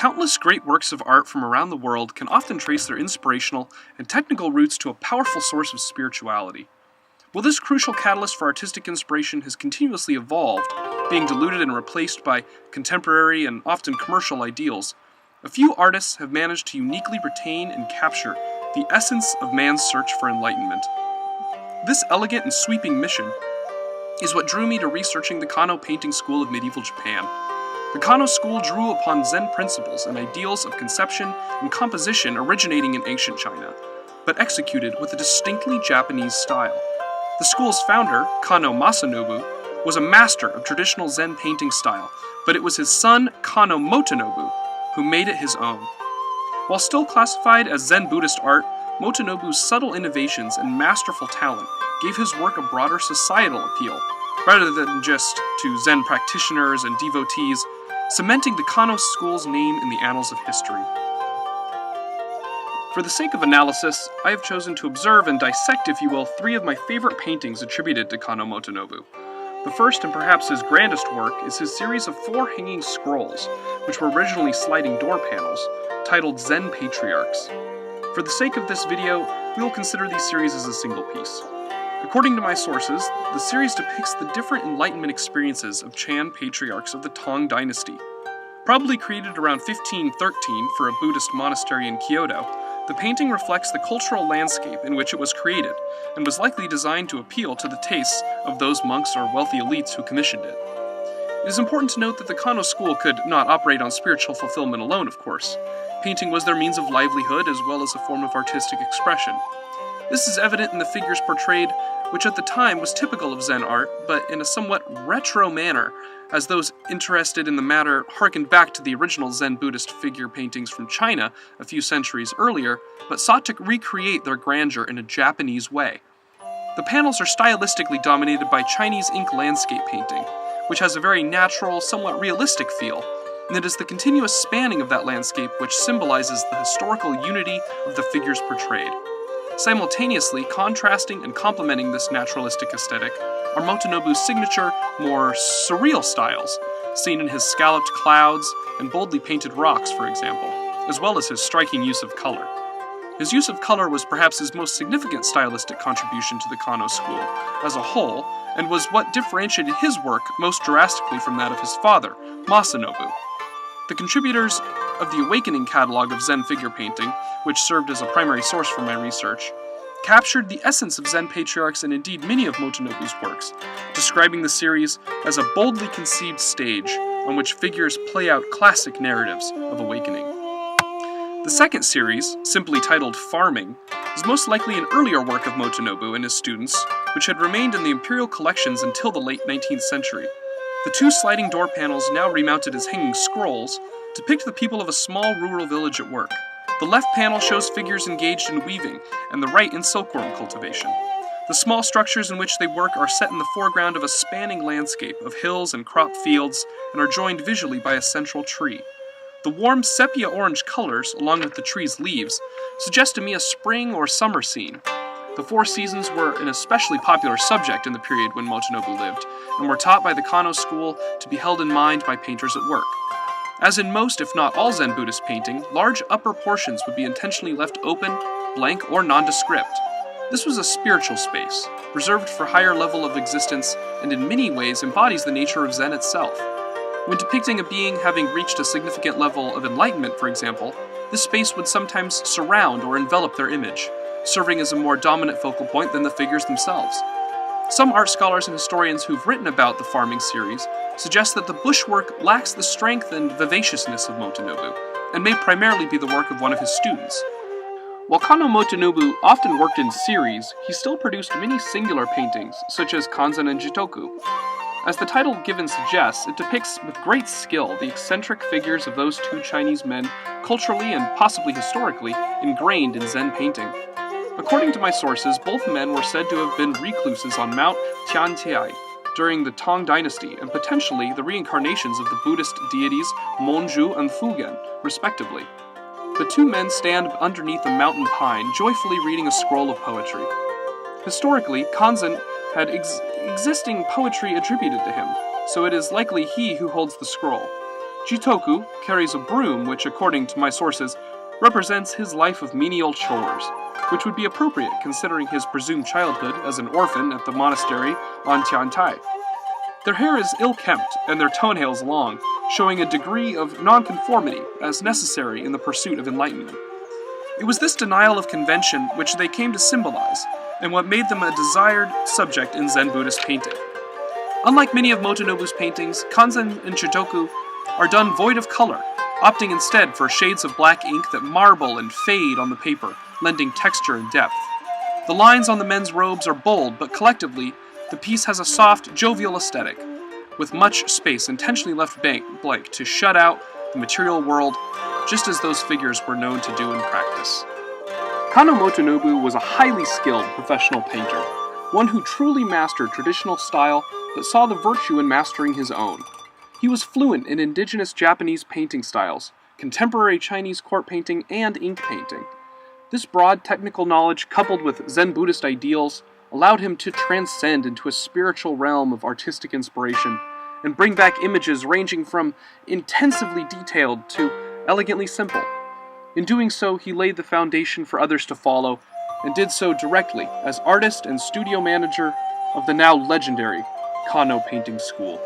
Countless great works of art from around the world can often trace their inspirational and technical roots to a powerful source of spirituality. While this crucial catalyst for artistic inspiration has continuously evolved, being diluted and replaced by contemporary and often commercial ideals, a few artists have managed to uniquely retain and capture the essence of man's search for enlightenment. This elegant and sweeping mission is what drew me to researching the Kano painting school of medieval Japan. The Kano school drew upon Zen principles and ideals of conception and composition originating in ancient China, but executed with a distinctly Japanese style. The school's founder, Kano Motonobu, was a master of traditional Zen painting style, but it was his son, Kano Motonobu, who made it his own. While still classified as Zen Buddhist art, Motonobu's subtle innovations and masterful talent gave his work a broader societal appeal, rather than just to Zen practitioners and devotees, cementing the Kano school's name in the annals of history. For the sake of analysis, I have chosen to observe and dissect, if you will, three of my favorite paintings attributed to Kano Motonobu. The first, and perhaps his grandest work, is his series of 4 hanging scrolls, which were originally sliding door panels, titled Zen Patriarchs. For the sake of this video, we will consider these series as a single piece. According to my sources, the series depicts the different Enlightenment experiences of Chan patriarchs of the Tang dynasty. Probably created around 1513 for a Buddhist monastery in Kyoto, the painting reflects the cultural landscape in which it was created, and was likely designed to appeal to the tastes of those monks or wealthy elites who commissioned it. It is important to note that the Kano school could not operate on spiritual fulfillment alone, of course. Painting was their means of livelihood as well as a form of artistic expression. This is evident in the figures portrayed, which at the time was typical of Zen art, but in a somewhat retro manner, as those interested in the matter harkened back to the original Zen Buddhist figure paintings from China a few centuries earlier, but sought to recreate their grandeur in a Japanese way. The panels are stylistically dominated by Chinese ink landscape painting, which has a very natural, somewhat realistic feel, and it is the continuous spanning of that landscape which symbolizes the historical unity of the figures portrayed. Simultaneously contrasting and complementing this naturalistic aesthetic are Motonobu's signature, more surreal styles, seen in his scalloped clouds and boldly painted rocks, for example, as well as his striking use of color. His use of color was perhaps his most significant stylistic contribution to the Kano school as a whole, and was what differentiated his work most drastically from that of his father, Masanobu. The contributors of the Awakening catalog of Zen figure painting, which served as a primary source for my research, captured the essence of Zen patriarchs and indeed many of Motonobu's works, describing the series as a boldly conceived stage on which figures play out classic narratives of awakening. The second series, simply titled Farming, is most likely an earlier work of Motonobu and his students, which had remained in the imperial collections until the late 19th century. The 2 sliding door panels, now remounted as hanging scrolls, depict the people of a small rural village at work. The left panel shows figures engaged in weaving, and the right in silkworm cultivation. The small structures in which they work are set in the foreground of a spanning landscape of hills and crop fields, and are joined visually by a central tree. The warm sepia-orange colors, along with the tree's leaves, suggest to me a spring or summer scene. The 4 seasons were an especially popular subject in the period when Motonobu lived, and were taught by the Kano school to be held in mind by painters at work. As in most, if not all Zen Buddhist painting, large upper portions would be intentionally left open, blank, or nondescript. This was a spiritual space, reserved for higher level of existence, and in many ways embodies the nature of Zen itself. When depicting a being having reached a significant level of enlightenment, for example, this space would sometimes surround or envelop their image, serving as a more dominant focal point than the figures themselves. Some art scholars and historians who've written about the Farming series suggest that the bushwork lacks the strength and vivaciousness of Motonobu, and may primarily be the work of one of his students. While Kano Motonobu often worked in series, he still produced many singular paintings, such as Kanzen and Jitoku. As the title given suggests, it depicts with great skill the eccentric figures of those 2 Chinese men, culturally and possibly historically ingrained in Zen painting. According to my sources, both men were said to have been recluses on Mount Tiantai during the Tang dynasty, and potentially the reincarnations of the Buddhist deities Monju and Fugen, respectively. The 2 men stand underneath a mountain pine, joyfully reading a scroll of poetry. Historically, Kanzen had existing poetry attributed to him, so it is likely he who holds the scroll. Jitoku carries a broom which, according to my sources, represents his life of menial chores, which would be appropriate considering his presumed childhood as an orphan at the monastery on Tiantai. Their hair is ill-kempt and their toenails long, showing a degree of nonconformity as necessary in the pursuit of enlightenment. It was this denial of convention which they came to symbolize, and what made them a desired subject in Zen Buddhist painting. Unlike many of Motonobu's paintings, Kanzen and Jitoku are done void of color, opting instead for shades of black ink that marble and fade on the paper, lending texture and depth. The lines on the men's robes are bold, but collectively, the piece has a soft, jovial aesthetic, with much space intentionally left blank to shut out the material world, just as those figures were known to do in practice. Kano Motonobu was a highly skilled professional painter, one who truly mastered traditional style but saw the virtue in mastering his own. He was fluent in indigenous Japanese painting styles, contemporary Chinese court painting, and ink painting. This broad technical knowledge, coupled with Zen Buddhist ideals, allowed him to transcend into a spiritual realm of artistic inspiration and bring back images ranging from intensively detailed to elegantly simple. In doing so, he laid the foundation for others to follow, and did so directly as artist and studio manager of the now legendary Kano Painting School.